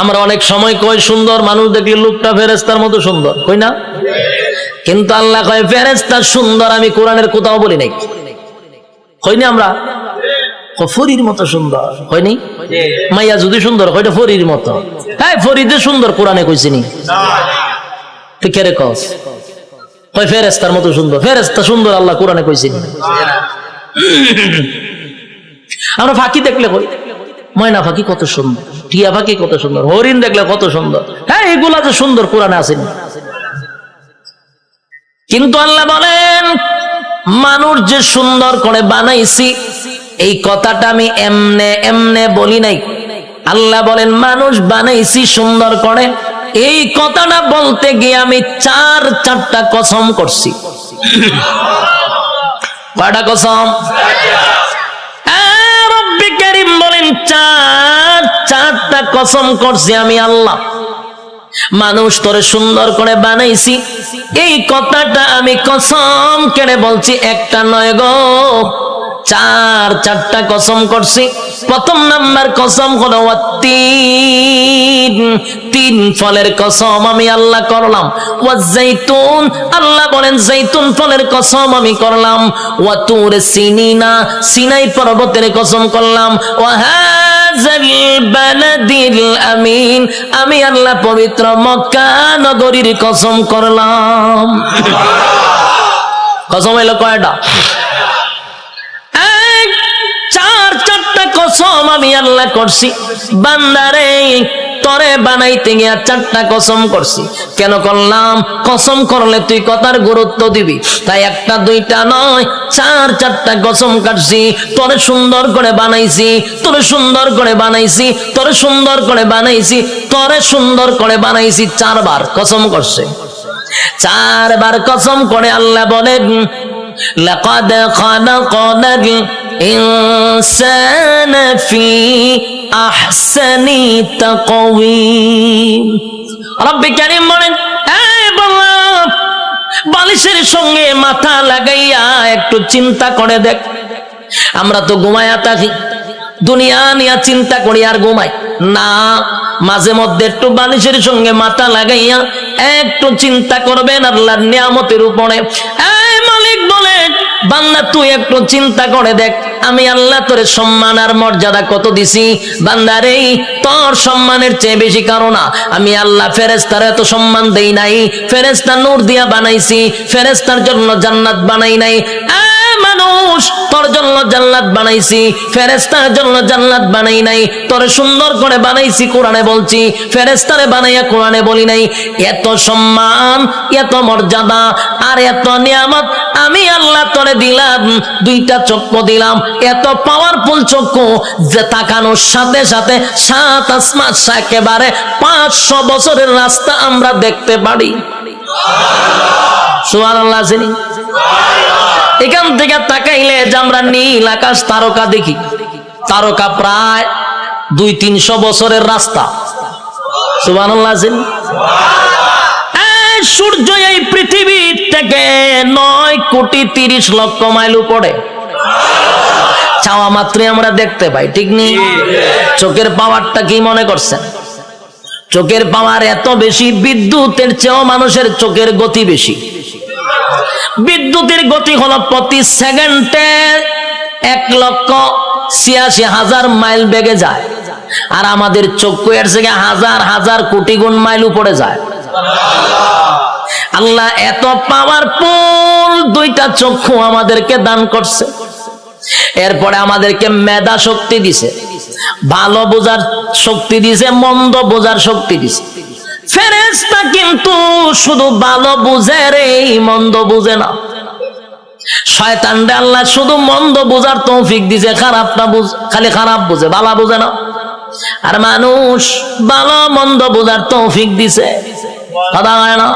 আমরা অনেক সময় কই সুন্দর মানুষ দেখলে লোকটা ফেরেশতার মতো সুন্দর, কই না? কিন্তু আল্লাহ কয় ফেরেশতা সুন্দর আমি কোরআনের কোথাও বলি নাই। হয়নি আমরা ফরির মতো সুন্দর হয়নি? মাইয়া যদি সুন্দর হয় ফরির মতো, হ্যাঁ ফরিদে সুন্দর কোরআনে কইছি নি? তুই কে রে কস? কয় ফেরেশতার মতো সুন্দর, ফেরেশতা সুন্দর আল্লাহ কোরআনে কইছি নি? আমরা ফাঁকি দেখলে কই ময়না পাখি কত সুন্দর, টিয়া পাখি কত সুন্দর, হরিণ দেখলে কত সুন্দর, হ্যাঁ এগুলা যে সুন্দর কোরআনে আসেনি। কিন্তু আল্লাহ বলেন মানুষ যে সুন্দর করে বানাইছি এই কথাটা আমি এমনে এমনে বলি নাই। আল্লাহ বলেন মানুষ বানাইছি সুন্দর করে, এই কথাটা বলতে গিয়ে আমি চারটা কসম করছি। কয়টা কসম? রব্বি কারীম বলেন চারটা কসম করছি আমি আল্লাহ। মানুষ তোরে সুন্দর করে বানাইছি এই কথাটা আমি কসম কেড়ে বলছি, একটা নয় গো, চারটা কসম করছি। প্রথম নাম্বার কসম হলো তিন ফলের কসম আমি আল্লাহ করলাম। ওয়াজাইতুন, আল্লাহ বলেন জাইতুন ফলের কসম আমি করলাম। ওয়া তুর সিনিনা, সিনাই পর্বতের কসম করলাম। ওয়া হাযাল বালাদিল আমিন, আমি আল্লাহ পবিত্র মক্কা নগরীর কসম করলাম। কসম হলো কয়টা? চারটা কসম আমি আল্লাহ করছি। বান্দারে তরে বানাইতে গিয়া চারটা কসম করছি। কেন করলাম? কসম করলে তুই কথার গুরুত্ব দিবি, তাই একটা দুইটা নয় চারটা কসম কাটছি। তোরে সুন্দর করে বানাইছি, তোরে সুন্দর করে বানাইছি, তোরে সুন্দর করে বানাইছি, তোরে সুন্দর করে বানাইছি। চারবার কসম করছে। চারবার কসম করে আল্লাহ বলেন লাকাদ খালাকনাল ইনসানা ফি আহসানি তাকওয়িম। রব্বি কারীম বলেন এই বান্দা বালিশের সঙ্গে মাথা লাগাইয়া একটু চিন্তা করে দেখ। আমরা তো ঘুমায়া থাকি, দুনিয়া নিয়ে চিন্তা করি আর ঘুমাই না। মাঝে মধ্যে একটু বালিশের সঙ্গে মাথা লাগাইয়া একটু চিন্তা করবেন আল্লাহর নিয়ামতের উপরে। এই মালিক বলেন বান্দা তুই একটু চিন্তা করে দেখ আমি আল্লাহ তোরে সম্মান আর মর্যাদা কত দিছি। বান্দারে তোর সম্মানের চেয়ে বেশি কারো না। আমি আল্লাহ ফেরেশতার এত সম্মান দেই নাই, ফেরেশতা নূর দিয়া বানাইছি, ফেরেশতার জন্য জান্নাত বানাই নাই। মানুষ তোর জন্য জান্নাত বানাইছি, ফেরেশতার জন্য জান্নাত বানাই নাই। তোরে সুন্দর করে বানাইছি কোরআনে বলছি, ফেরেশতারে বানাইয়া কোরআনে বলি নাই। এত সম্মান, এত মর্যাদা আর এত নিয়ামত আমি আল্লাহ তোরে দিলাম। দুইটা চক্ষু দিলাম, এত পাওয়ারফুল চক্ষু যে তাকানোর সাথে সাথে সাত আসমান একেবারে 500 বছরের রাস্তা আমরা দেখতে পারি। সুবহানাল্লাহ। এখান থেকে তাকাইলে যে আমরা নীল আকাশ তারকা দেখি, তারকা প্রায় 200-300 বছরের রাস্তা। সুবহানাল্লাহ। সূর্য এই পৃথিবীর থেকে 9,30,00,000 মাইল উপরে, চাওয়া মাত্রই আমরা দেখতে পাই, ঠিক নেই? চোখের পাওয়ারটা কি মনে করছেন? চোখের পাওয়ার এত বেশি, বিদ্যুতের চেয়েও মানুষের চোখের গতি বেশি। বিদ্যুতের গতি হলো প্রতি সেকেন্ডে 1,86,000 মাইল বেগে যায়, আর আমাদের চক্ষু এর থেকে হাজার হাজার কোটি গুণ মাইল উপরে যায়। আল্লাহ এত পাওয়ারফুল দুইটা চক্ষু আমাদেরকে দান করছে। এরপরে আমাদেরকে মেধা শক্তি দিছে, ভালো বোঝার শক্তি দিছে, মন্দ বোঝার শক্তি দিছে। ফেরেশতা কিন্তু শুধু ভালো বুঝে রে, মন্দ বুঝে না। শয়তানরে আল্লাহ শুধু মন্দ বুঝার তৌফিক দিছে, খারাপটা খালি খারাপ বুঝে, ভালো বুঝে না। আর মানুষ ভালো মন্দ বুঝার তৌফিক দিছে, কথা হয় না?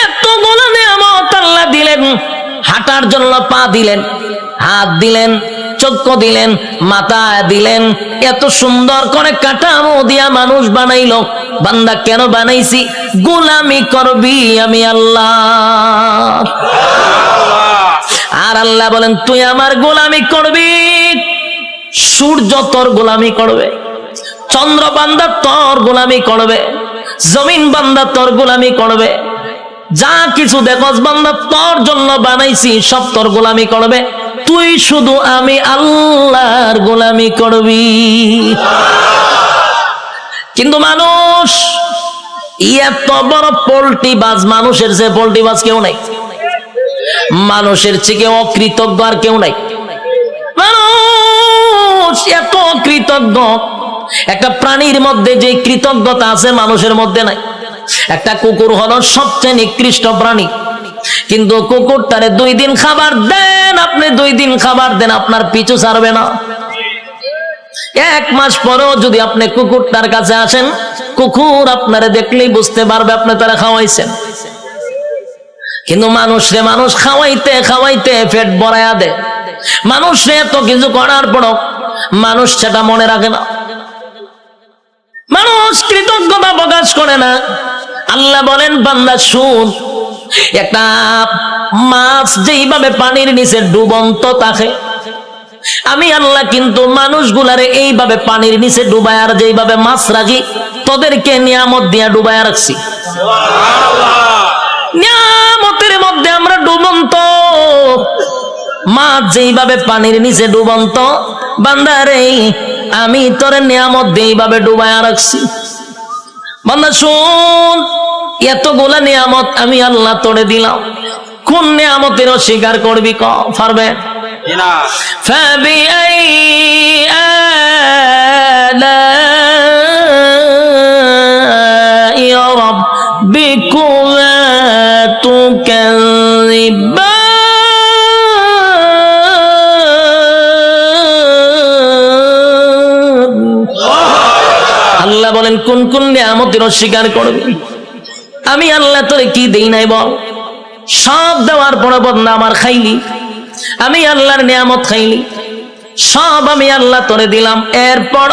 এতগুলো নিয়ামত আল্লাহ দিলেন, হাঁটার জন্য পা দিলেন, হাত দিলেন, চক্ষু দিলেন, মাথা দিলেন, এত সুন্দর করে কাঠামো দিয়া মানুষ বানাইলো। বান্দা কেন বানাইছি? গোলামি করবি আমি আল্লাহ। আর আল্লাহ বলেন তুই আমার গোলামি করবি, সূর্য তোর গোলামি করবে। চন্দ্র বান্দা তোর গোলামি করবে, জমিন বান্দা তোর গোলামি করবে, যা কিছু দেখস বান্দা তোর জন্য বানাইছি সব তোর গোলামি করবে, তুই শুধু আমি আল্লাহর গোলামি করবি। কিন্তু মানুষ এত বড় পোল্ট্রি বাজ, মানুষের যে পোল্ট্রি বাজ কেউ নাই, মানুষের থেকে অকৃতজ্ঞ আর কেউ নাই। মানুষ এত কৃতজ্ঞ, একটা প্রাণীর মধ্যে যে কৃতজ্ঞতা আছে মানুষের মধ্যে নাই। একটা কুকুর হলো সবচেয়ে নিকৃষ্ট প্রাণী, কিন্তু কুকুরটারে 2 দিন খাবার দেন, আপনি 2 দিন খাবার দেন, আপনার পিছু ছাড়বে না। 1 মাস পরেও যদি আপনি কুকুরটার কাছে আসেন, কুকুর আপনারে দেখলেই বুঝতে পারবে আপনি তারা খাওয়াইছেন। কিন্তু মানুষরে মানুষ খাওয়াইতে খাওয়াইতে পেট ভরায়া দেয়, মানুষরে এত কিছু করার পরও মানুষ সেটা মনে রাখে না, মানুষ কৃতজ্ঞতা প্রকাশ করে না। আল্লাহ বলেন বান্দা শুন, একটা মাছ যেইভাবে পানির নিচে ডুবন্ত থাকে, আমি আল্লাহ কিন্তু মানুষগুলারে এইভাবে পানির নিচে ডুবায় আর যেইভাবে মাছ রাখি তোদেরকে নিয়ামত দিয়া ডুবায়া রাখছি। নিয়ামতের মধ্যে আমরা ডুবন্ত, মাছ যেইভাবে পানির নিচে ডুবন্ত, বান্দারে আমি তোর নিয়ামত এইভাবে ডুবায়া রাখছি। বান্দা শুন, এতগুলা নিয়ামত আমি আল্লাহ তোরে দিলাম, কোন নিয়ামতের অস্বীকার করবি? পারবে না। فبأي آلاء ربكما تكذبان। আল্লাহ বলেন কোন কোন নিয়ামতের অস্বীকার করবি? আমি আল্লাহ তোরে কি দেই নাই বল? সব দেওয়ার পরে বদনা আমার খাইলি, আমি আল্লাহর নিয়ামত খাইলি, সব আমি আল্লাহ তোরে দিলাম। এরপর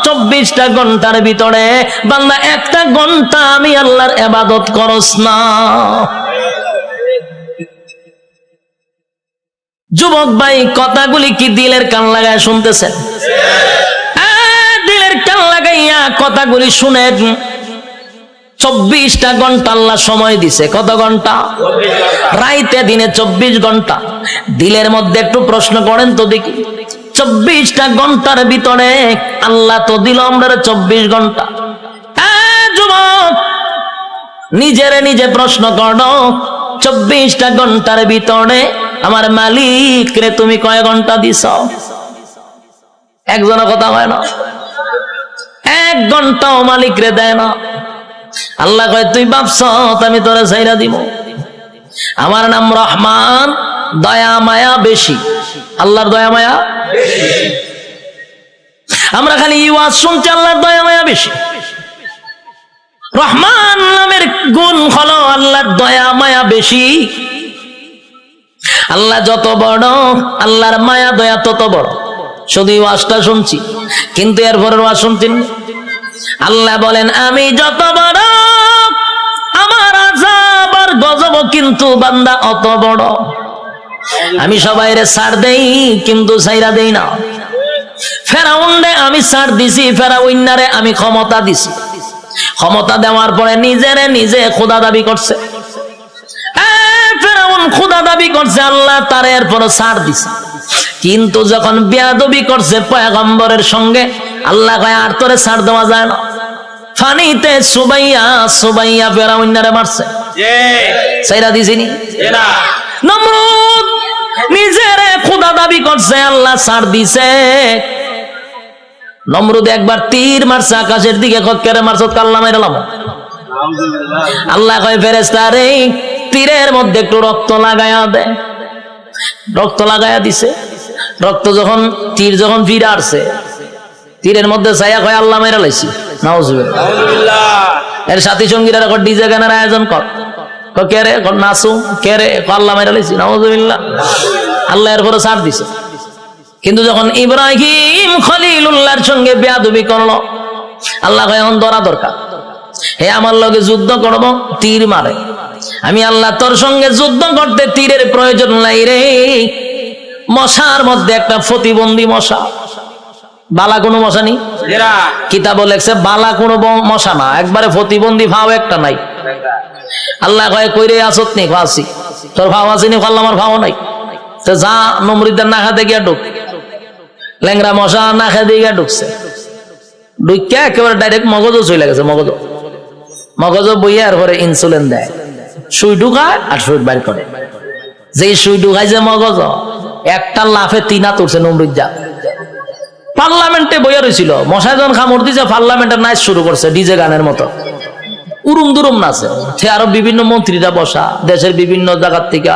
24টা ঘন্টার ভিতরে বান্দা 1টা ঘন্টা আমি আল্লাহর ইবাদত করস না। যুবক ভাই, কথাগুলি কি দিলের কান লাগায় শুনতেছেন? দিলের কান লাগাইয়া কথাগুলি শুনেন। 24টা ঘন্টা আল্লাহ সময় দিছে। কত ঘন্টা? রাইতে দিনে 24 ঘন্টা। দিলের মধ্যে একটু প্রশ্ন করেন তো দেখি, 24টা ঘন্টার ভিতরে আল্লাহ তো দিল আমরা 24 ঘন্টা। যুবক, নিজেরে নিজে প্রশ্ন করো, 24টা ঘন্টার ভিতরে আমার মালিক রে তুমি কয় ঘন্টা দিছ? একজনের কথা হয় না, 1 ঘন্টাও মালিক রে দেয় না। আল্লাহ কয় তুই ভাবছ আমি তোরে ছাইরা দিব? আমার নাম রহমান, দয়া মায়া বেশি। আল্লাহর দয়া মায়া বেশি। আমরা খালি ওয়াজ শুনছি আল্লাহর দয়া মায়া বেশি। রহমান নামের গুণ হলো আল্লাহর দয়া মায়া বেশি। আল্লাহ যত বড়, আল্লাহর মায়া দয়া তত বড়। শুধু ওয়াজটা শুনছি, কিন্তু এরপরের ওয়াজ শুনছেন। আল্লাহ বলেন আমি যত বড়, আমার আযাব আর গজব কিন্তু বান্দা অত বড়। আমি সবাইরে ছাড় দেই, কিন্তু ছাইরা দেই না। ফেরাউনরে আমি ছাড় দিছি, ফেরাউনারে আমি ক্ষমতা দিছি। ক্ষমতা দেওয়ার পরে নিজেরে নিজে খোদা দাবি করছে। ফেরাউন খোদা দাবি করছে, আল্লাহ তারে এরপর ছাড় দিছে। কিন্তু যখন বেয়াদবি করছে পয়গম্বরের সঙ্গে, আল্লাহ কয় আর তোরে ছাড় দেওয়া যায় না। ফানিতে সুবাইয়া সুবাইয়া ফেরাউনারে মারছে, ছাইরা দিছিনি? নমরুদ নিজেরে খোদা দাবি করছে, আল্লাহ ছাড় দিছে। নমরুদ একবার তীর মারছে আকাশের দিকে, কেরে মারছ? কাল্লা মাইরালাম। আল্লাহ কয় ফেরেশতা রে, তীরের মধ্যে একটু রক্ত লাগায়া দে। রক্ত লাগায়া দিছে। রক্ত যখন তীর যখন ফিরে আসছে, তীরের মধ্যে ছায়া কয় আল্লাহ মাইরা লাইছি। নাউজুবিল্লাহ। এর সাথী সঙ্গীরা ডিজে গানের আয়োজন কর, কে রে? নাচু। কে রে? আল্লাহ মাইরা লাইছি। নাউজুবিল্লাহ। আল্লাহ এরপরে ছাড় দিছে। কিন্তু যখন ইব্রাহিম খলিলুল্লাহর সঙ্গে বেয়াদবি করলো, আল্লাহ কয় এখন ধরা দরকার। হে আমার লগে যুদ্ধ করব, তীর মারে। আমি আল্লাহ তোর সঙ্গে যুদ্ধ করতে তীরের প্রয়োজন নাই রে। মশার মধ্যে একটা প্রতিবন্ধী মশা, বালা কোনো মশা নেই, কিতাব লেখছে বালা কোনো মশা না, একবারে প্রতিবন্ধী ভাও একটা নাই। আল্লাহ কয় কইরে আসত নি ফাঁসি, তোর ভাও আসেনি, ফাল্লা আমার ভাও নাই। তো যা নমরুদের না খাতে গিয়া ঢুক, ল্যাংরা মশা না খেতে গিয়া ঢুকছে, ঢুকিয়া একেবারে ডাইরেক্ট মগজও চলে গেছে। মগজ বইয়া আর পরে ইনসুলিন দেয়, সুই ঢুকায় আর সুই বাইর করে। যেই সুই ঢুকাই যে মগজ, একটা লাফে 3 হাত উঠছে নমরুদ্দা। পার্লামেন্টে বইয়া রয়েছিল, মশায় যখন কামড় দিছে পার্লামেন্টের নাচ শুরু করছে ডিজে গানের মতো, উরুম দুরুম নাচে। সে আরো বিভিন্ন মন্ত্রীরা বসা, দেশের বিভিন্ন জায়গার থেকে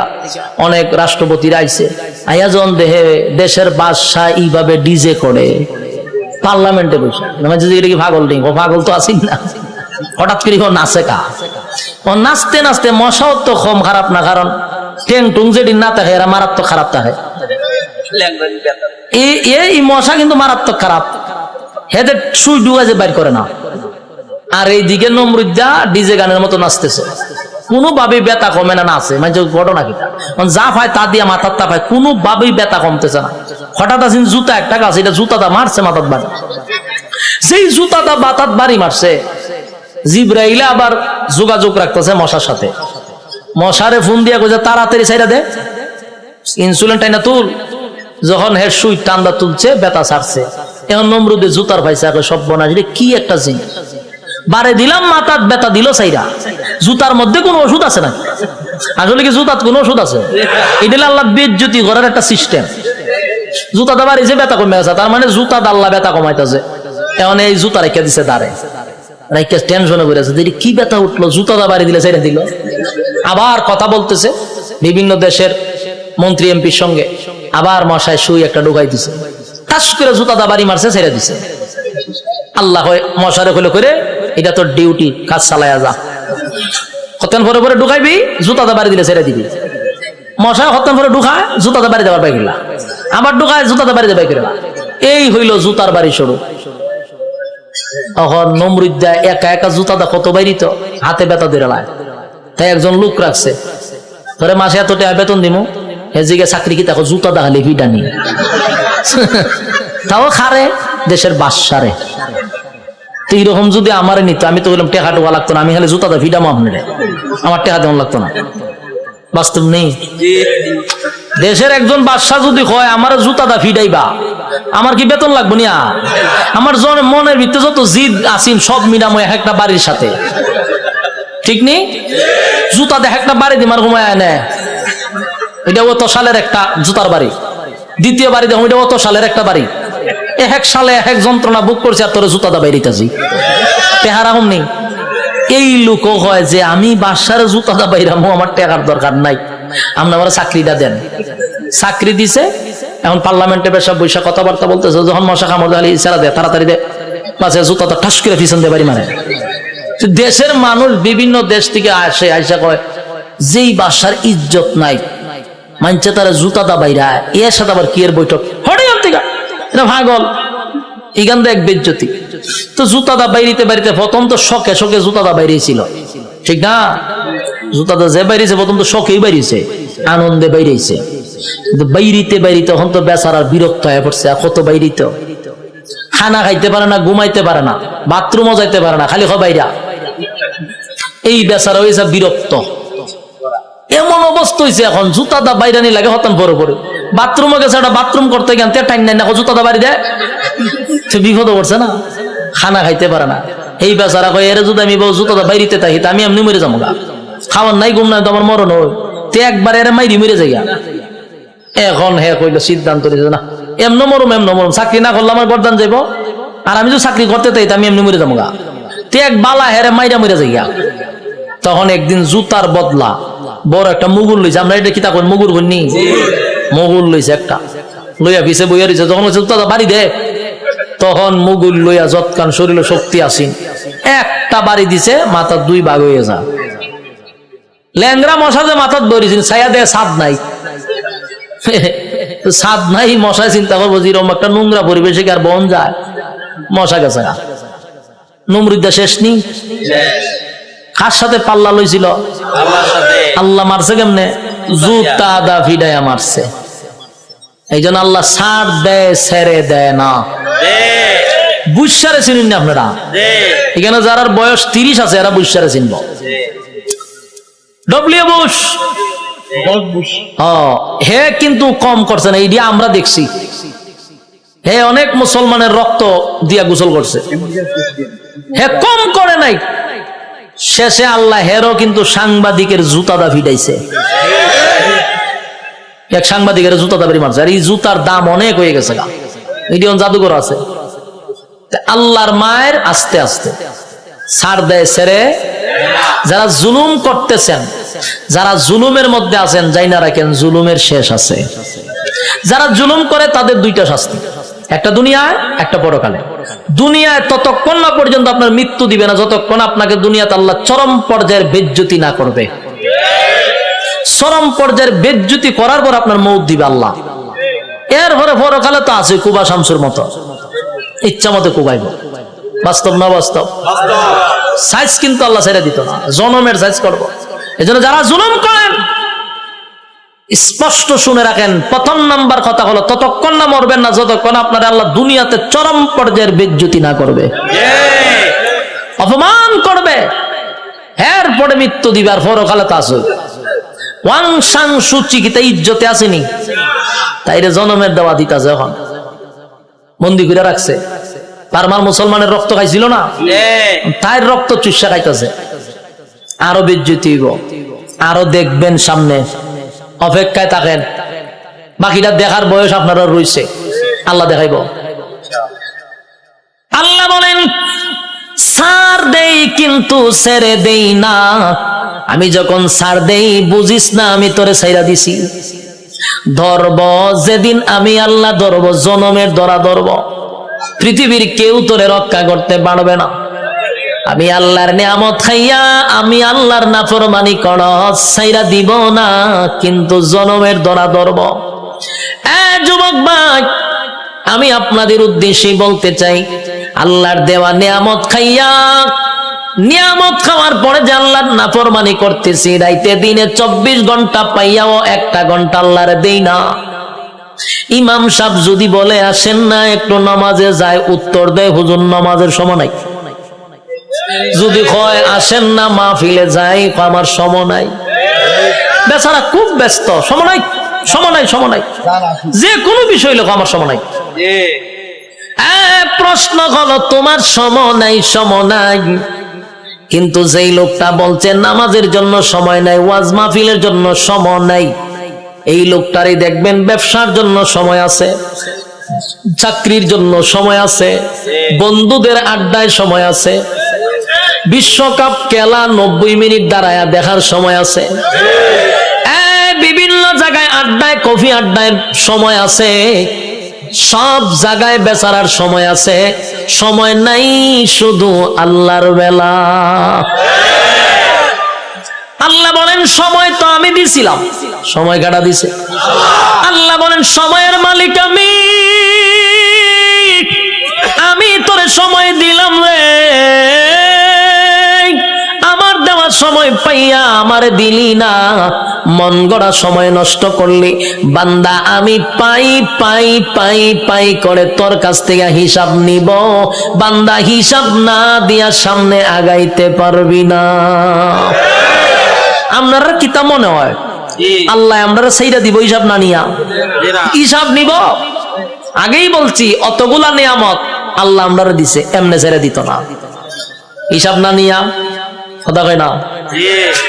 অনেক রাষ্ট্রপতিরা আইছে, আয়াজন দেহে দেশের বাদশাহ এইভাবে ডিজে করে পার্লামেন্টে বসে। এটা কি পাগল নেই? ও পাগল তো আসিন না, হঠাৎ করে ও নাচে কা। ও নাচতে নাচতে মশাও তো কম খারাপ না, কারণ টেং টুং যেদিন না থাকে এরা মারাত্মক খারাপ থাকে। এই মশা কিন্তু মারাত্মক খারাপ, হেদের সুই ডুগা যে বাইর করে না। আর এইদিকে নমরুদ্দা ডিজে গানের মতো নাচতেছে, কোনোভাবেই ব্যথা কমে না। নাচে মানে ঘটনা কিটা, যা পায় তা দিয়ে মাথার তা পায়, কোনোভাবেই ব্যথা কমতেছে না। হঠাৎ আসেন জুতা একটা গাছ, এটা জুতাটা মারছে মাথার বাড়ি। সেই জুতাটা মাথার বাড়ি মারছে, জিব্রাইলে আবার যোগাযোগ রাখতেছে মশার সাথে। মশারে ফোন দিয়া কইছে তাড়াতাড়ি ছাইরা দে, ইনসুলিন টাইনা তুল। যখন হের সুই টান্দা তুলছে, ব্যথা ছাড়ছে। এখন নমরুদে জুতার পাইছে, সব বনা কি একটা জিনিস বারে দিলাম, মাথার ব্যথা দিল সাইরা। জুতার মধ্যে কোনো ওষুধ আছে না? আসলে কি জুতার কোনো ওষুধ আছে? এটা আল্লাহ বেজ্জতি করার একটা সিস্টেম। জুতাটা বাড়িছে, ব্যথা কমে গেছে, তার মানে জুতা আল্লাহ ব্যথা কমাইতেছে। এখন এই জুতা রেখে দিছে দাঁড়ে, রেখে টেনশনে পড়ে আছে, কি ব্যথা উঠলো, জুতাটা বাড়ি দিলে ছেড়ে দিল। আবার কথা বলতেছে বিভিন্ন দেশের মন্ত্রী এমপির সঙ্গে, আবার মশায় সুই একটা ঢুকাই দিছে, টাস করে জুতাটা বাড়ি মারছে, ছেড়ে দিছে। আল্লাহ মশারে হলো করে, এটা তোর ডিউটি, কাজ চালায়া যা। কতক্ষণ পরে পরে ঢুকাইবি, জুতাটা বাড়ি দিলে ছেড়ে দিবি। মশা কতক্ষণ পরে ঢুকায়, জুতাটা বাড়ি দেবার পাই গেলা, আবার ঢুকায়, জুতাটা বাড়ি দেবাই গেলা। এই হইল জুতার বাড়ি শুরু। তখন নমরুদ্দা একা একা জুতাটা কত বাইরিত, হাতে ব্যথা ধরে লায়। তাই একজন লোক রাখছে, ধরে মাসে এত টাকা বেতন দিমু, হেজিকে চাকরি কি দেখো জুতা দেখালে ভিডানি তাও খারে দেশের বাদশারে। তো এইরকম যদি আমার নিত, আমি তো বললাম টেকা টোকা লাগতো না, আমি খালি জুতাটা ভিডামো আপনারে, আমার টেকা দেওয়া লাগতো না। বাস্তব নেই? দেশের একজন বাদশা যদি হয় আমার জুতাটা ফিডাইবা, আমার কি বেতন লাগবো না? আমার মনের ভিতরে যত জিদ আসিন সব মিলামো এক একটা বাড়ির সাথে, ঠিক নেই? জুতা দেখ একটা বাড়ি দিমার ঘুমায় আনে, এটা অত সালের একটা জুতার বাড়ি। দ্বিতীয় বাড়ি দেখো, এটা অত সালের একটা বাড়ি। এক সালে এক যন্ত্রণা বুক করছে, আর তোর জুতাটা বাইরিতেছি পেহারা হম নেই। এই লোক হয় যে আমি বাসার জুতাটা বাইরামো, আমার টাকার দরকার নাই, আপনি আমার চাকরিটা দেন। চাকরি দিছে, এখন পার্লামেন্টে বেশা বৈশা কথাবার্তা বলতেছে, যখন মশা কামড় দেয় ইশারা দেয় তাড়াতাড়ি দে, পাশে জুতাটা ঠাস করে পিছন দিয়ে বাড়ি মারে। দেশের মানুষ বিভিন্ন দেশ থেকে আসে, আইসা কয় যেই বাসার ইজ্জত নাই, মানছে তারা জুতাটা বাইরা, এর সাথে আবার কি এর বৈঠক হঠাৎ থেকে, এটা ভাগল, এখান থেকে এক বেজ্জতি। তো জুতাটা বাইরিতে বাড়িতে প্রথম তো শখে শখে জুতাটা বাইরেছিল, ঠিক না? জুতাটা যে বাইরেছে প্রথম তো শখেই বাইরেছে, আনন্দে বাইরেছে, কিন্তু বাইরিতে বাইরিতে তখন তো বেচারার বিরক্ত হয়ে পড়ছে। কত বাইরিত, খানা খাইতে পারে না, ঘুমাইতে পারে না, বাথরুমও যাইতে পারে না, খালি বাইরা। এই বেচারা হয়েছে বিরক্ত, এমন অবস্থা হয়েছে এখন জুতাটা বাইরানি লাগে হতান পরে পরে। বাথরুমে গেছে, একটা বাথরুম করতে গেন টাইম নাই না, জুতাটা বাড়ি দেয়, সে বিপদ পড়ছে না, খানা খাইতে পারে না। এই বেচারা কয় এর যদি আমি জুতাটা বাইরিতে থাকি আমি এমনি মরে যাবো গা, খাওয়ার নাই ঘুম নাই তো আমার মরণ হয়, তে একবার এর মাইরি মরে যাই। এখন হে কইল সিদ্ধান্ত নিয়েছে না, এমন মরম চাকরি না করলে আমার গরদান যাইব, আর আমি যদি চাকরি করতে তাই আমি এমনি মরে যাবো গা, তে এক বালা হেরে মাইরা মরে যাই। তখন একদিন জুতার বদলা বড় একটা মুগুর লইছে, আমরা এটা কি তা কই মুগুর বলনি, মুগুর লইছে একটা, লইয়া পিছে বইয়া রয়েছে। যখন জুতাটা বাড়ি দে, তখন মুগুর লইয়া যৎকান শরীরে শক্তি আসিন, একটা বাড়ি দিছে, মাথার 2 ভাগ হয়ে যা। ল্যাংরা মশা যে মাথার ধরেছিল, ছায়া দেয় ছাদ নাই, ছাদ নাই, মশায় চিন্তা করবো যেরকম একটা নোংরা পরিবেশে আর বন যায়, মশা গেছে। নমরুদ্দা শেষ নি, কার সাথে পাল্লা লইছিল? আল্লাহ মারছে কেমনে? জুতা দা ফিডাইয়া মারছে। এই জন্য আল্লাহ ছাড় দেয়, ছেড়ে দেয় না। বুঝসারে চিনেন না আপনারা? এখানে যারা বয়স 30 আছে এরা বুঝসারে চিনব। ডব্লিউ বুশ হে কিন্তু কম করছে না, এইটা আমরা দেখছি। হে অনেক মুসলমানের রক্ত দিয়া গোসল করছে, হে কম করে নাই। শেষে আল্লাহ হেরও কিন্তু সাংবাদিকের জুতা দা ফিটাইছে। এক সাংবাদিকের জুতা দাবি মারছে, আর এই জুতার দাম অনেক হয়ে গেছে। মিডিয়ন জাদুঘর আছে। আল্লাহর মায়ের আস্তে আস্তে ছাড় দেয়, ছেড়ে। যারা জুলুম করতেছেন, যারা জুলুমের মধ্যে আছেন, যাই না রাখেন জুলুমের শেষ আছে। যারা জুলুম করে তাদের দুইটা শাস্তি, একটা দুনিয়ায়, একটা পরকালে। দুনিয়ায় ততক্ষণ না পর্যন্ত আপনার মৃত্যু দিবে না যতক্ষণ আপনাকে দুনিয়াতে আল্লাহ চরম পর্যায়ের বেজ্জতি না করবে। চরম পর্যায়ের বেজ্জতি করার পর আপনার মৌত দিবে আল্লাহ। এরপরে পরকালে তো আছে কুবা শামসুর মতো, ইচ্ছা মতো কুবাইব। বাস্তব না বাস্তব? সাইজ কিন্তু আল্লাহ ছেড়ে দিত না, জনমের সাইজ করবো। এই জন্য যারা জুলুম করেন স্পষ্ট শুনে রাখেন, প্রথম নাম্বার কথা হলো ততক্ষণ না মরবেন না যতক্ষণ আপনার আল্লাহ দুনিয়াতে চরম পর্যায়ের বেজ্জতি না করবে, অপমান করবে। এরপরে মৃত্যু দিবে, আর পরকালে তা আছে। ওয়াং সাং সুচি কি তাই ইজ্জতে আসেনি, তাইরে জনমের দেওয়া দিতাছে। এখন বন্দি করে রাখছে। পারমার মুসলমানের রক্ত খাইছিল না, তাই রক্ত চুষা খাইতেছে। আরো বেজ্জতি হইব, আরো দেখবেন সামনে। অপেক্ষায় থাকেন, বাকিটা দেখার বয়স আপনারা রয়েছে, আল্লাহ দেখাইব। আল্লাহ বলেন ছাড় দেই কিন্তু ছেড়ে দেই না। আমি যখন ছাড় দেই বুঝিস না আমি তোরে ছাইরা দিছি। ধরব যেদিন আমি আল্লাহ ধরব, জনমের ধরা ধরব। পৃথিবীর কেউ তোরে রক্ষা করতে পারবে না। আমি আল্লাহর নিয়ামত খাইয়া আমি আল্লাহর নাফরমানি করস, ছাইরা দিব না, কিন্তু জনমের ধরা ধরব। যুবক ভাই, আমি আপনাদের উদ্দেশ্যে বলতে চাই, আল্লাহর দেওয়া নিয়ামত খাইয়া, নিয়ামত খাওয়ার পরে যে আল্লাহর নাফরমানি করতেছি, রাইতে দিনে 24 ঘন্টা পাইয়াও 1টা ঘন্টা আল্লাহর দেই না। ইমাম সাহেব যদি বলে আসেন না একটু নামাজে যায়, উত্তর দেয় হুজুর নামাজের সময় নাই। যদি কয় আসেন না মাহফিলে যাই, আমার সময় নাই। বেচারা খুব ব্যস্ত, সময় নাই, সময় নাই, সময় নাই। যে কোনো বিষয় লোক আমার সময় নাই। প্রশ্ন হলো তোমার সময় নাই, সময় নাই, কিন্তু যেই লোকটা বলছে নামাজের জন্য সময় নাই, ওয়াজ মাহফিলের জন্য সময় নাই, এই লোকটারই দেখবেন ব্যবসার জন্য সময় আছে, চাকরির জন্য সময় আছে, বন্ধুদের আড্ডায় সময় আছে, বিশ্বকাপ খেলা 90 মিনিট দাঁড়ায়া দেখার সময় আছে, বিভিন্ন জায়গায় আড্ডায়, কফি আড্ডায় সময় আছে, সব জায়গায় বেচারার সময় আছে। সময় নাই শুধু আল্লাহর বেলা। আল্লাহ বলেন সময় তো আমি দিছিলাম, সময় কাটা দিছে। আল্লাহ বলেন সময়ের মালিক আমি তোরে সময় দিলাম রে, আমার দেওয়ার সময় পাইয়া আমারে দিলি না, মন গড়া সময় নষ্ট করলি। বান্দা আমি পাই পাই পাই পাই করে তোর কাছ থেকে হিসাব নিব, বান্দা হিসাব না দিয়া সামনে আগাইতে পারবি না। আপনারা কিতা মনে হয় আল্লাহ আমরা সেইটা দিব হিসাব না নিয়া? হিসাব নিব। আগেই বলছি অতগুলা নিয়ামত আল্লাহ আমরা দিছে, এমনে ছেড়ে দিত না, হিসাব না নিয়া। কথা কয় না?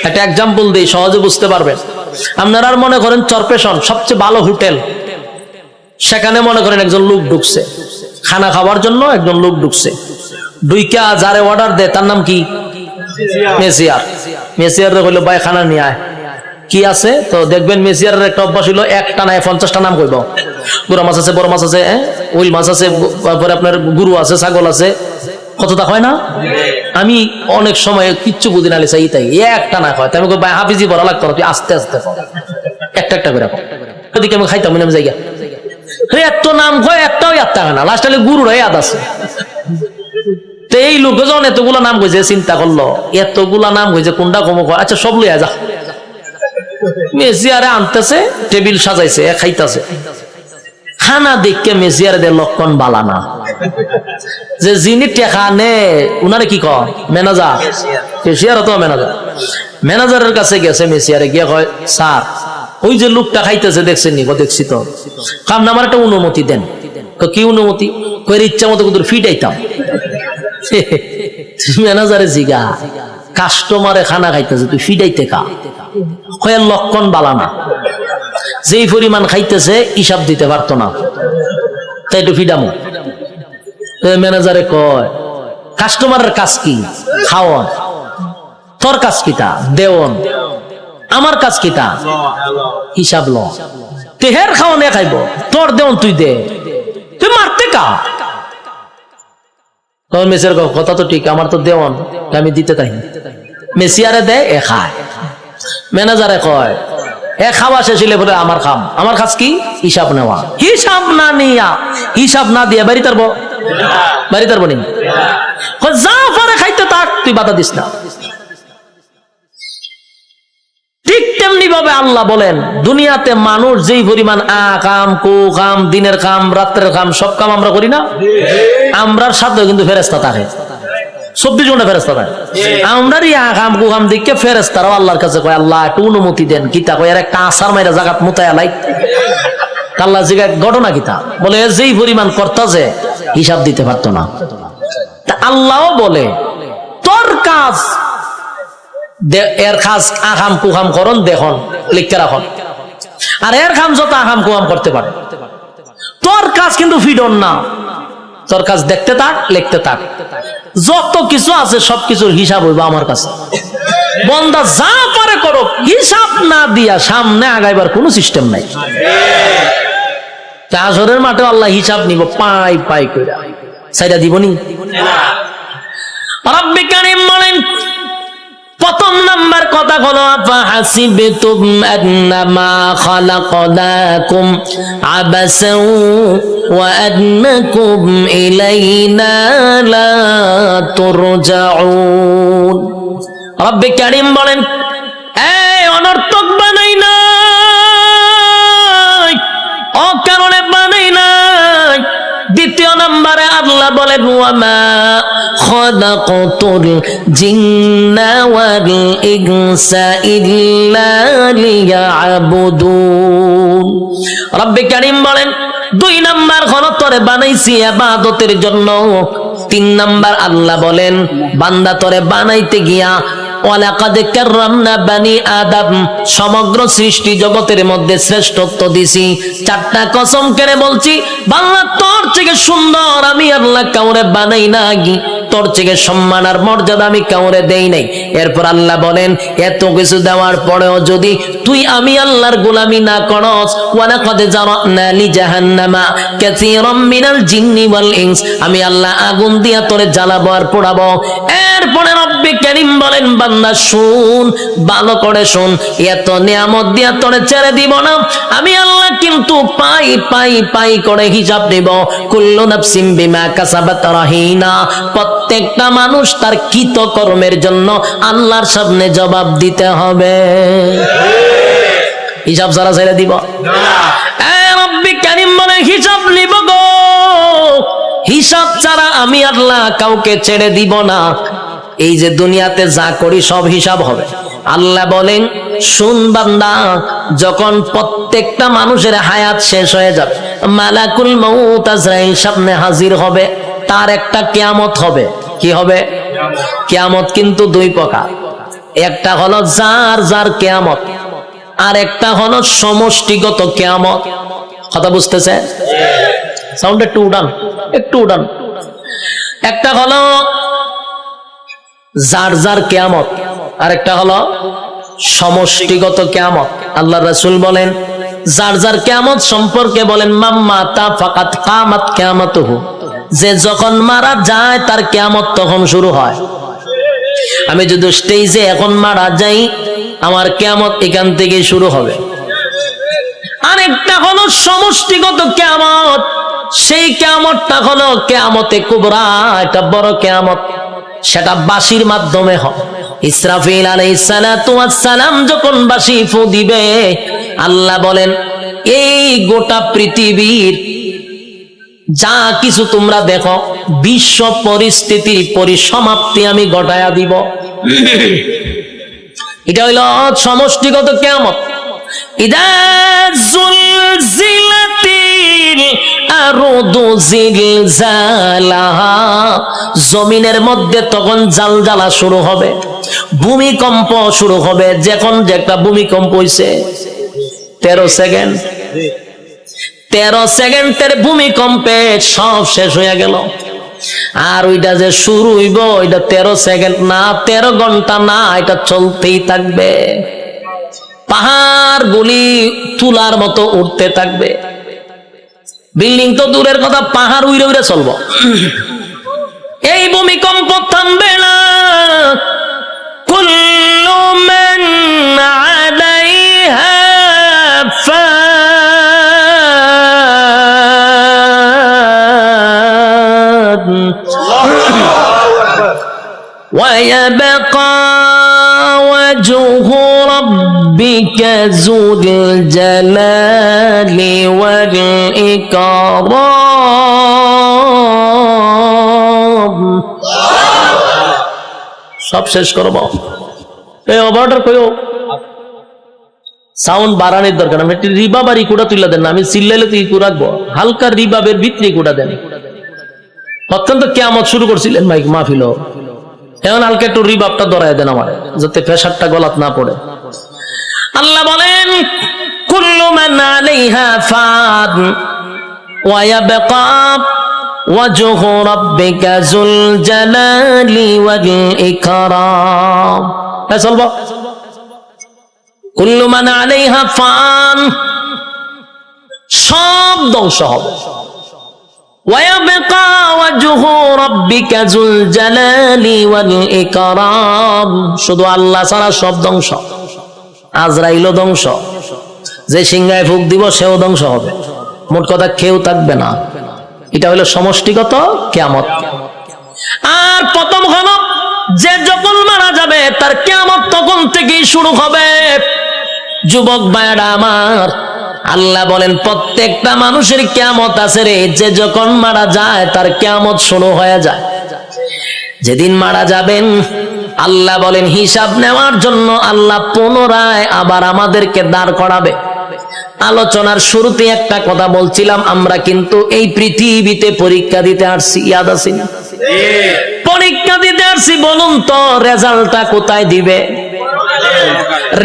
একটা এক্সাম্পল দিই, সহজে বুঝতে পারবেন। আপনারা মনে করেন চরপেশন সবচেয়ে ভালো হোটেল, সেখানে মনে করেন একজন লোক ঢুকছে খানা খাওয়ার জন্য, একজন লোক ঢুকছে, ঢুইকা যারে অর্ডার দেয় তার নাম কি? মেসিয়ার। মেসিয়ার কইলো ভাই খানা নিয়ে আয়, কি আছে? তো দেখবেন মেসিয়ারের একটা অভ্যাস হলো একটা নাই 50টা নাম কইব। গুড়া মাছ আছে, বড় মাছ আছে, উইল মাছ আছে, তারপরে আপনার গরু আছে, ছাগল আছে, কতটা হয় না? আমি অনেক সময় কিচ্ছু বুঝি না, চাই তাই একটা না হয়, আমি ভাই হাফিজি বলা লাগতো, তুই আস্তে আস্তে একটা একটা করে ওদিকে আমি খাইতাম আমি জায়গা এত নাম কয়, একটাও একটা হয় না, লাস্ট হলে গুরুরা ইয়াদ আছে। তো এই লোক যখন এতগুলা নাম কইছে, চিন্তা করলো এতগুলা নাম কইছে কোনটা কম, আচ্ছা সব লইয়া যা। মেসিয়ারে আনতেছে, টেবিল সাজাইছে, খাইতেছে, খানা দেখে মেসিয়ার দে লক্ষণ বালানা যে যিনি টেকা নে উনারে কি কয় ম্যানেজার কেশিয়ার তো ম্যানেজারের কাছে গেছে মেসিয়ারে গিয়ে কয় স্যার ওই যে লোকটা খাইতেছে দেখছেন নি দেখছি তো কাম না আমার একটা অনুমতি দেন কি অনুমতি কয়ের ইচ্ছা মতো কিন্তু ফিটাইতাম ম্যানেজারে জিগা কাস্টমারে খানা খাইতেছে তুই ফিটাইতে কা কয়ের লক্ষণ বালানা যেই পরিমাণ খাইতেছে হিসাব দিতে পারতো না তাই একটু ফিডামো ম্যানেজারে কয় কাস্টমারের কাজ কি খাওয়ান তোর কাজ কিটা দেওন আমার কাজ কিটা হিসাব ল তেহের খাওয়ানে খাইব তোর দেওন তুই দে তুই মারতে কা মেসির কথা তো ঠিক আমার তো দেওন আমি দিতে তাই মেসিয়ারে দেয় এ খায় ম্যানেজারে কয় এ খাওয়া শেষ হলে বলে আমার খাম আমার কাজ কি হিসাব নেওয়া হিসাব না নিয়া হিসাব না দিয়া বাড়ি তারবো নি যা পারে খাইতে থাক তুই বাধা দিস না ঠিক তেমনি ভাবে আল্লাহ বলেন দুনিয়াতে মানুষ যেই পরিমাণ কাম কু কাম দিনের কাম রাত্রের কাম সব কাম আমরা করি না আমরার সাথে কিন্তু ফেরেশতা থাকে 24 ঘন্টা ফেরেশতা থাকে আমরারই কাম কু কাম দেখে ফেরেশতারাও আল্লাহর কাছে কয় আল্লাহ একটু অনুমতি দেন কিতা কয় এর একটা আসার মাইরা জাগাত মুতায়া লাই আল্লাহ জিগা ঘটনা কিতা বলে যেই পরিমাণ করতাছে হিসাব দিতে পারতো না তা আল্লাহও বলে তোর কাজ এর কাজ আকাম কুকাম করন দেখুন লিখতে রাখুন আর এর কাম যত আকাম কুকাম করতে পারে তোর কাজ কিন্তু ফিডন না তোর কাজ দেখতে থাক লিখতে থাক যত কিছু আছে সবকিছুর হিসাব হইব আমার কাছে বন্দা যা পারে করো হিসাব না দিয়া সামনে আগাইবার কোনো সিস্টেম নাই হাসরের মাঠে আল্লাহ হিসাব নিব পাই পাই কইরা সাইরা দিবনি রব্বে কারীম বলেন প্রথম নাম্বার কথা হলো আফাহাসিবতুম আন্নামা খালাকনাকুম আবাসাও ওয়া আন্নাকুম ইলাইনা লা তুরজাউন রব্বে কারীম বলেন এই অনর্থক বানাই না অকারণে বানাই না দ্বিতীয় নম্বরে আল্লাহ বলেন ওয়ামা খালাকাতুল জিন্না ওয়াল ইনসা ইল্লা লিয়াবুদুন রব্বে কারীম বলেন দুই নাম্বার হলো তোরে বানাইছি ইবাদতের জন্য তিন নাম্বার আল্লাহ বলেন বান্দা তোরে বানাইতে গিয়া ওয়ালাকাদ কাররামনা বানি আদম সমগ্র সৃষ্টি জগতের মধ্যে শ্রেষ্ঠত্ব দিছি চারটা কসম করে বলছি বাংলা তোর থেকে সুন্দর আমি আল্লাহ কাউরে বানাই নাই তোর থেকে সম্মান আর মর্যাদা আমি কাউরে দেই নাই এরপর আল্লাহ বলেন এত কিছু দেওয়ার পরেও যদি তুই আমি আল্লাহর গোলামি না করস ওয়ালাকাদ জারানা লি জাহান্নামা কাসীরাম মিনাল জিন্নি ওয়াল ইনস আমি আল্লাহ আগুন দিয়া তোরে জ্বালাবো আর পোড়াবো এরপরে রব্বে কারীম বলেন বান্দা শুন ভালো করে শুন এত নিয়ামত দিয়া তোরে ছেড়ে দিব না আমি আল্লাহ কিন্তু পাই পাই পাই করে হিসাব দেব কুল্লু নাফসিন বিমা কাসাবাত রাহিনা প্রত্যেকটা মানুষ তার কৃত কর্মের জন্য আল্লাহর সামনে জবাব দিতে হবে হিসাব ছাড়া ছেড়ে দিব না রব্বে কারীম বলে হিসাব নিব গো হিসাব ছাড়া আমি আল্লাহ কাউকে ছেড়ে দিব না এই যে দুনিয়াতে যা করি সব হিসাব হবে আল্লাহ বলেন শুন বান্দা যখন প্রত্যেকটা মানুষের হায়াত শেষ হয়ে যাবে মালাকুল মউত আজরাইল সামনে হাজির হবে তার একটা কিয়ামত হবে কি হবে কিয়ামত কিন্তু দুই প্রকার একটা হলো যার যার কিয়ামত আর একটা হলো সমষ্টিগত কিয়ামত কথা বুঝতেছে সাউন্ড একটু উড়ান একটা হলো যার যার কিয়ামত আর একটা হলো সমষ্টিগত কিয়ামত আল্লাহ রাসূল বলেন যার যার কিয়ামত সম্পর্কে বলেন মাম্মাতা ফাকাত কামাত কিয়ামাতুহু যে যখন মারা যায় তার কিয়ামত তখন শুরু হয় আমি যদি স্টেজে এখন মারা যাই আমার কিয়ামত এখান থেকে শুরু হবে আরেকটা হলো সমষ্টিগত কিয়ামত সেই কিয়ামতটা হলো কিয়ামতে কুবরা এটা বড় কিয়ামত সেটা বাঁশির মাধ্যমে হয় ইসরাফিল আলাইহিস সালাতু ওয়াস সালাম যখন বাঁশি ফু দিবে আল্লাহ বলেন এই গোটা পৃথিবীর যা কিছু তোমরা দেখো, বিশ্ব পরিস্থিতির পরিসমাপ্তি আমি ঘটায়া দিব। এটা হইল সমষ্টিগত কিয়ামত। ইদা জুলজিলাতিল আরদু জিলজালাহা, জমিনের মধ্যে তখন জালজালা শুরু হবে, ভূমিকম্প শুরু হবে। যখন যে একটা ভূমিকম্প হইছে 13 সেকেন্ড, 13 সেকেন্ডের ভূমিকম্পে সব শেষ হয়ে গেল। আর ওইটা যে শুরু হইব, ওইটা 13 সেকেন্ড না, 13 ঘন্টা না, এটা চলতেই থাকবে। পাহাড় গুলি তুলার মতো উঠতে থাকবে। বিল্ডিং তো দূরের কথা, পাহাড় উইরে উইরে চলবো। এই ভূমিকম্প থামবে না। কুল্লু মান আলাইহা ফান ওয়া ইয়াবকা ওয়াজহু রাব্বিকা যুল জালালি ওয়াল ইকরাম। সব শেষ করবো। এই অর্ডার কইও সাউন্ড বাড়ানোর দরকার। আমি একটি রিবাব আর ইকুড়া তুলে দেন না, আমি চিল্লাইলে তো ইকু রাখবো। হালকা রিবাবের ভিতরে ইকুড়া দেন। অত্যন্ত কিয়ামত শুরু করছিলেন মাইক মাহফিল, এখন হালকা একটু রিবাবটা ধরায় দেন আমার, যাতে প্রেসারটা গলাত না পড়ে। আল্লাহ বলেন কুল্লু মান আলাইহা ফান ওয়া ইয়াবকা ওয়াজহু রাব্বিকা যুল জালালি ওয়াল ইকরাম। চলবো। কুল্লু মান আলাইহা ফান, সব ধ্বংস হবে। ওয়া ইয়াবকা ওয়াজহু রাব্বিকা যুল জালালি ওয়াল ইকরাম, শুধু আল্লাহ ছাড়া সব ধ্বংস। আজরাইলও ধ্বংস, যে সিংহায় ফুক দিব সেও ধ্বংস হবে। মোট কথা কেউ থাকবে না। এটা হলো সমষ্টিগত কিয়ামত। আর প্রথম হলো যে যখন মারা যাবে তার কিয়ামত তখন থেকেই শুরু হবে। যুবক ভাইরা আমার, আল্লাহ বলেন প্রত্যেকটা মানুষের কিয়ামত আছে রে। যে যখন মারা যায় তার কিয়ামত শুরু হয়ে যায়। যেদিন মারা যাবেন আল্লাহ বলেন হিসাব নেওয়ার জন্য আল্লাহ পুনরায় আবার আমাদেরকে দাঁড় করাবে। আলোচনার শুরুতে একটা কথা বলছিলাম, আমরা কিন্তু এই পৃথিবীতে পরীক্ষা দিতে আসছি, ইয়াদ আছে না? পরীক্ষা দিতে আসছি। বলুন তো রেজাল্টটা কোথায় দিবে?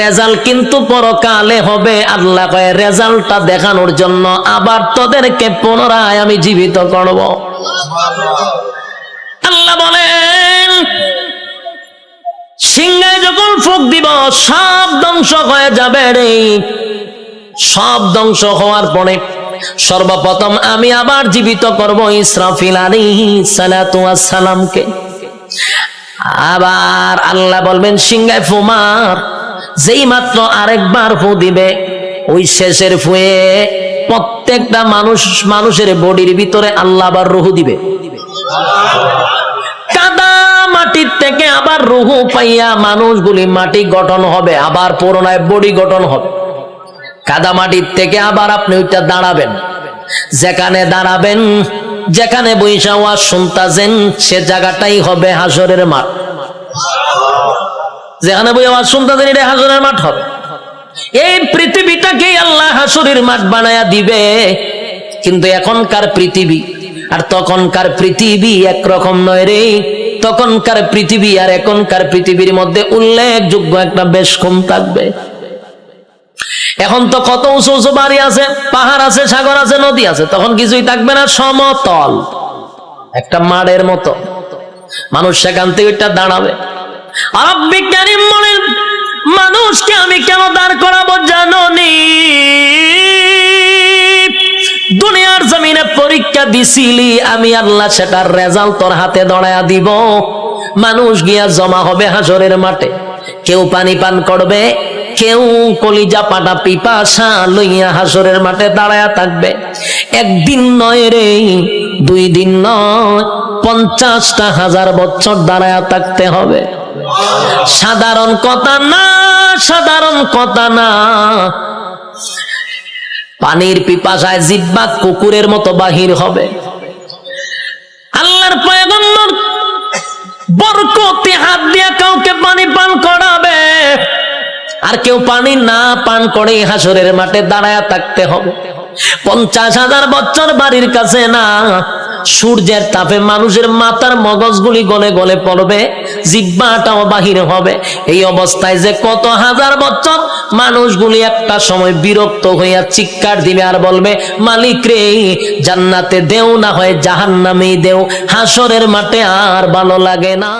রেজাল্ট কিন্তু পরকালে হবে। আল্লাহ কয় রেজাল্টটা দেখানোর জন্য আবার তোদেরকে পুনরায় আমি জীবিত করব। আল্লাহ বলেন সিংহায় যখন ফুঁক দিব সব ধ্বংস হয়ে যাবে রে। সব ধ্বংস হওয়ার পরে সর্বপ্রথম আমি আবার জীবিত করব ইসরাফিল আলাইহিস সালাতু ওয়াস সালামকে। আবার আল্লাহ বলবেন সিংহায় ফু মার। যেই মাত্র আরেকবার ফু দিবে, ওই শেষের ফুয়ে প্রত্যেকটা মানুষের বডির ভিতরে আল্লাহ আবার রূহ দিবে। কাদা মাটির থেকে আবার রূহ পাইয়া মানুষগুলি মাটি গঠন হবে, আবার পুনরায় বডি গঠন হবে। কাদা মাটির থেকে আবার আপনি ওইটা দাঁড়াবেন। যেখানে দাঁড়াবেন, যেখানে বৈশা ওয়াজ শুনতাছেন, সে জায়গাটাই হবে হাসরের মাঠ। যেখানে বই আওয়াজ শুনতাছেন এটা হাসরের মাঠ হবে। এই পৃথিবীটাকেই আল্লাহ হাসরের মাঠ বানায়া দিবে। কিন্তু এখনকার পৃথিবী আর তখনকার পৃথিবী একরকম নয় রে। তখনকার পৃথিবী আর এখনকার পৃথিবীর মধ্যে উল্লেখযোগ্য একটা বেশ কম থাকবে। এখন তো কত উঁচু উঁচু বাড়ি আছে, পাহাড় আছে, সাগর আছে, নদী আছে। তখন কিছুই থাকবে না, সমতল একটা মাঠের মতো। মানুষ সেখান থেকে দাঁড়াবে। আর বিজ্ঞানী বলেন মানুষকে আমি কেন দাঁড় করাবো জানো নি? দুনিয়ার জমিনে পরীক্ষা দিছিলি, আমি আল্লাহ সেটার রেজাল্ট তোর হাতে ধরায়া দিব। মানুষ গিয়া জমা হবে হাসরের মাঠে। কেউ পানি পান করবে, কেউ কলিজা পাটা পিপাসা লইয়া হাসরের মাঠে দাঁড়ায়া থাকবে। একদিন নয় রে, 2 দিন নয়, 50,000 বছর দাঁড়ায়া থাকতে হবে। সাধারণ কথা না, সাধারণ কথা না। পানির পিপাসায় জিহ্বা কুকুরের মতো বাহির হবে। আল্লাহর পয়গম্বর বরকতে হাত দিয়ে কাউকে পানি পান করাবে, আর কেউ পানি না পান করে হাসরের মাঠে দাঁড়ায় থাকতে হবে। 50,000 বছর বাড়ির কাছে না, সূর্যের তাপে মানুষের মাথার মগজগুলি গলে গলে পড়বে, জিহ্বাটাও বাহির হবে। এই অবস্থায় যে কত হাজার বছর মানুষগুলি একটা সময় বিরক্ত হইয়া চিৎকার দিবে আর বলবে, মালিক রে, জান্নাতে দেও না হয় জাহান্নামেই দেও, হাসরের মাঠে আর ভালো লাগে না।